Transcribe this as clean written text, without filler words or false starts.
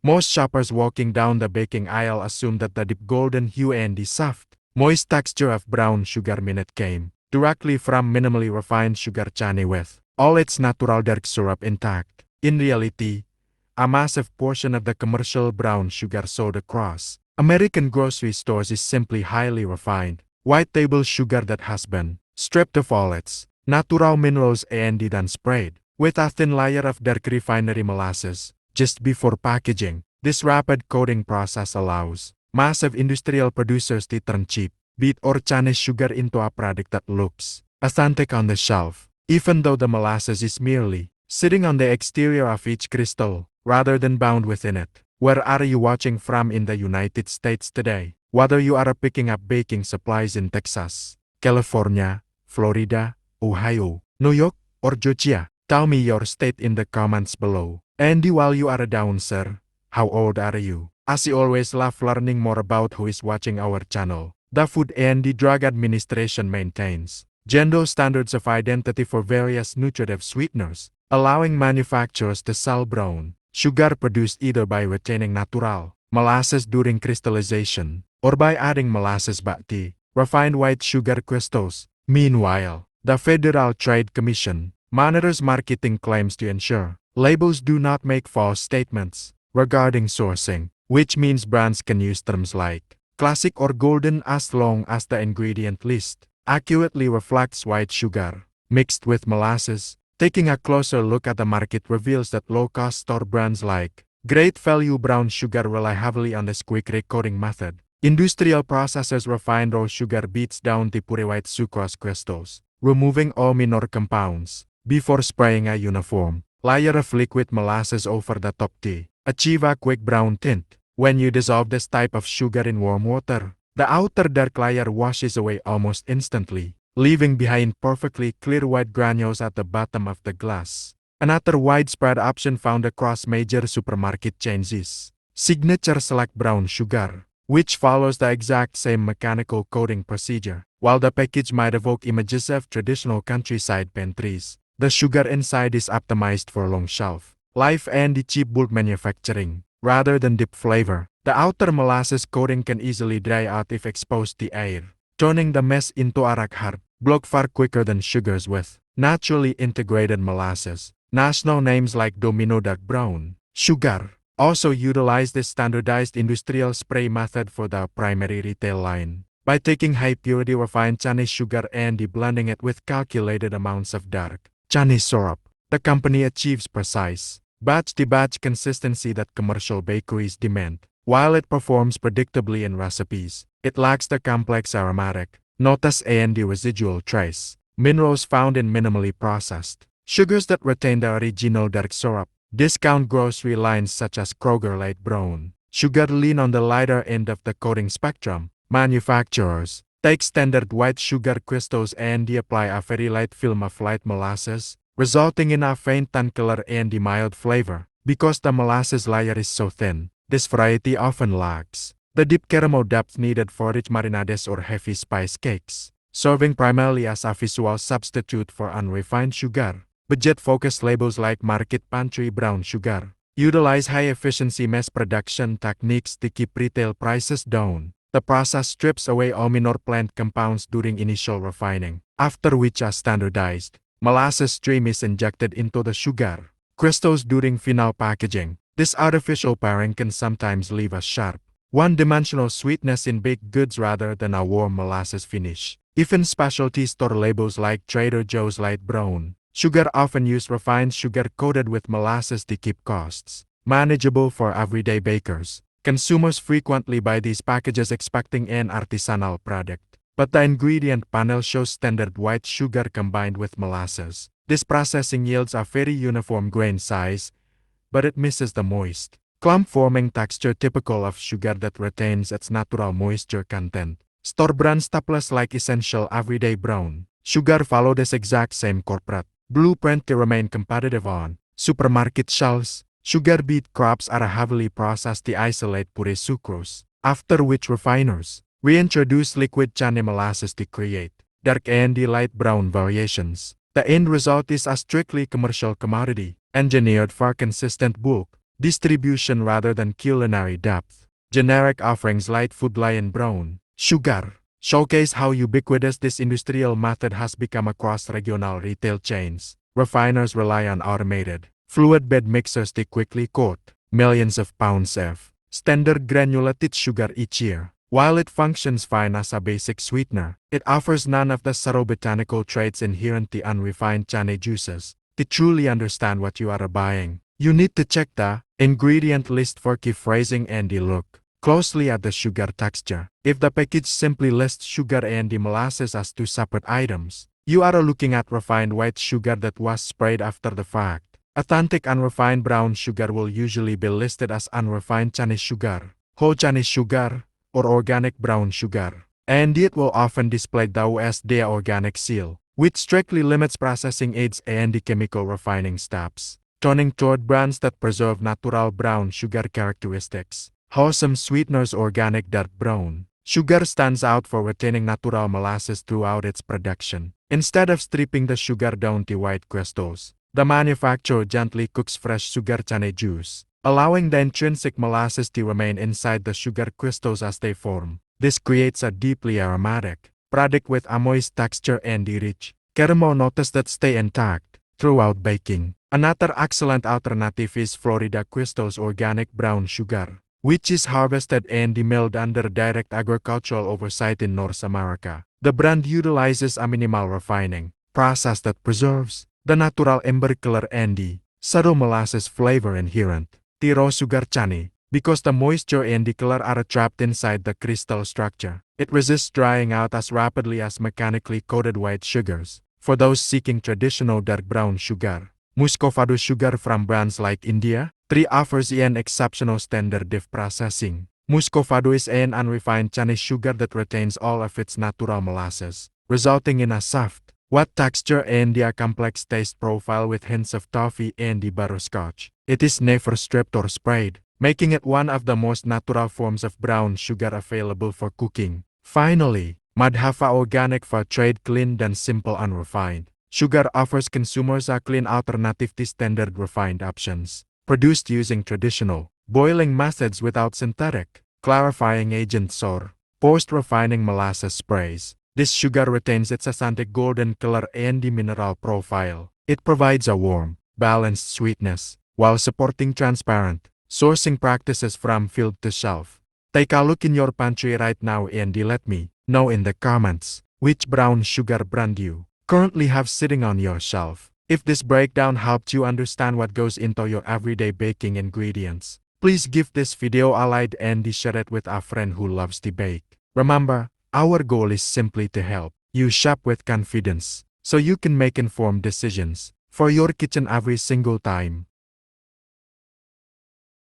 Most shoppers walking down the baking aisle assume that the deep golden hue and the soft, moist texture of brown sugar minute came directly from minimally refined sugar chani with all its natural dark syrup intact. In reality, a massive portion of the commercial brown sugar sold across American grocery stores is simply highly refined, white table sugar that has been stripped of all its natural minerals and then sprayed with a thin layer of dark refinery molasses just before packaging. This rapid coating process allows massive industrial producers to turn cheap, beet or Chinese sugar into a product that looks authentic on the shelf, even though the molasses is merely sitting on the exterior of each crystal rather than bound within it. Where are you watching from in the United States today? Whether you are picking up baking supplies in Texas, California, Florida, Ohio, New York, or Georgia, tell me your state in the comments below. And while you are down, sir, how old are you? As you always love learning more about who is watching our channel, the Food and Drug Administration maintains gender standards of identity for various nutritive sweeteners, allowing manufacturers to sell brown sugar produced either by retaining natural molasses during crystallization or by adding molasses back to refined white sugar crystals. Meanwhile, the Federal Trade Commission monitors marketing claims to ensure labels do not make false statements regarding sourcing, which means brands can use terms like classic or golden as long as the ingredient list accurately reflects white sugar mixed with molasses. Taking a closer look at the market reveals that low-cost store brands like Great Value Brown Sugar rely heavily on this quick recoating method. Industrial processors refine raw sugar beets down to pure white sucrose crystals, removing all minor compounds before spraying a uniform layer of liquid molasses over the top to achieve a quick brown tint. When you dissolve this type of sugar in warm water, the outer dark layer washes away almost instantly, leaving behind perfectly clear white granules at the bottom of the glass. Another widespread option found across major supermarket chains is Signature Select Brown Sugar, which follows the exact same mechanical coating procedure. While the package might evoke images of traditional countryside pantries, the sugar inside is optimized for long shelf life and cheap bulk manufacturing. Rather than deep flavor, the outer molasses coating can easily dry out if exposed to air, turning the mess into a rock hard block far quicker than sugars with naturally integrated molasses. National names like Domino Dark Brown Sugar also utilize this standardized industrial spray method for the primary retail line. By taking high-purity refined Chinese sugar and blending it with calculated amounts of dark Chinese syrup, the company achieves precise batch-to-batch consistency that commercial bakeries demand. While it performs predictably in recipes, it lacks the complex aromatic notes and the residual trace minerals found in minimally processed sugars that retain the original dark syrup. Discount grocery lines such as Kroger Light Brown Sugar lean on the lighter end of the coating spectrum. Manufacturers take standard white sugar crystals and apply a very light film of light molasses, resulting in a faint tan color and mild flavor. Because the molasses layer is so thin, this variety often lacks the deep caramel depth needed for rich marinades or heavy spice cakes, serving primarily as a visual substitute for unrefined sugar. Budget-focused labels like Market Pantry Brown Sugar utilize high-efficiency mass production techniques to keep retail prices down. The process strips away all minor plant compounds during initial refining, after which a standardized molasses stream is injected into the sugar crystals during final packaging. This artificial pairing can sometimes leave a sharp, one-dimensional sweetness in baked goods rather than a warm molasses finish. Even specialty store labels like Trader Joe's Light Brown Sugar often use refined sugar coated with molasses to keep costs manageable for everyday bakers. Consumers frequently buy these packages expecting an artisanal product, but the ingredient panel shows standard white sugar combined with molasses. This processing yields a very uniform grain size, but it misses the moist, clump-forming texture typical of sugar that retains its natural moisture content. Store-brand staples like Essential Everyday Brown Sugar follow this exact same corporate blueprint to remain competitive on supermarket shelves. Sugar beet crops are heavily processed to isolate pure sucrose, after which refiners reintroduce liquid Chinese molasses to create dark and light brown variations. The end result is a strictly commercial commodity, engineered for consistent bulk distribution rather than culinary depth. Generic offerings light food lion brown sugar showcase how ubiquitous this industrial method has become across regional retail chains. Refiners rely on automated, fluid-bed mixers to quickly coat millions of pounds of standard granulated sugar each year. While it functions fine as a basic sweetener, it offers none of the subtle botanical traits inherent to unrefined chane juices. To truly understand what you are buying, you need to check the ingredient list for key phrasing and look closely at the sugar texture. If the package simply lists sugar and molasses as two separate items, you are looking at refined white sugar that was sprayed after the fact. Authentic unrefined brown sugar will usually be listed as unrefined chane sugar, whole chane sugar, or organic brown sugar, and it will often display the USDA organic seal, which strictly limits processing aids and chemical refining steps, turning toward brands that preserve natural brown sugar characteristics. Wholesome sweeteners organic dark brown sugar stands out for retaining natural molasses throughout its production. Instead of stripping the sugar down to white crystals, the manufacturer gently cooks fresh sugar chane juice, allowing the intrinsic molasses to remain inside the sugar crystals as they form. This creates a deeply aromatic product with a moist texture and rich caramel notes that stay intact throughout baking. Another excellent alternative is Florida Crystals organic brown sugar, which is harvested and milled under direct agricultural oversight in North America. The brand utilizes a minimal refining process that preserves the natural amber color and the subtle molasses flavor inherent to raw sugar chane. Because the moisture and the color are trapped inside the crystal structure, it resists drying out as rapidly as mechanically coated white sugars. For those seeking traditional dark brown sugar, Muscovado sugar from brands like India 3 offers an exceptional standard of processing. Muscovado is an unrefined chane sugar that retains all of its natural molasses, resulting in a soft, wet texture and a complex taste profile with hints of toffee and butterscotch. It is never stripped or sprayed, making it one of the most natural forms of brown sugar available for cooking. Finally, Madhava Organic for trade clean and simple unrefined sugar offers consumers a clean alternative to standard refined options. Produced using traditional boiling methods without synthetic clarifying agents or post-refining molasses sprays, this sugar retains its authentic golden color and the mineral profile. It provides a warm, balanced sweetness while supporting transparent sourcing practices from field to shelf. Take a look in your pantry right now and let me know in the comments which brown sugar brand you currently have sitting on your shelf. If this breakdown helped you understand what goes into your everyday baking ingredients, please give this video a like and share it with a friend who loves to bake. Remember, our goal is simply to help you shop with confidence so you can make informed decisions for your kitchen every single time.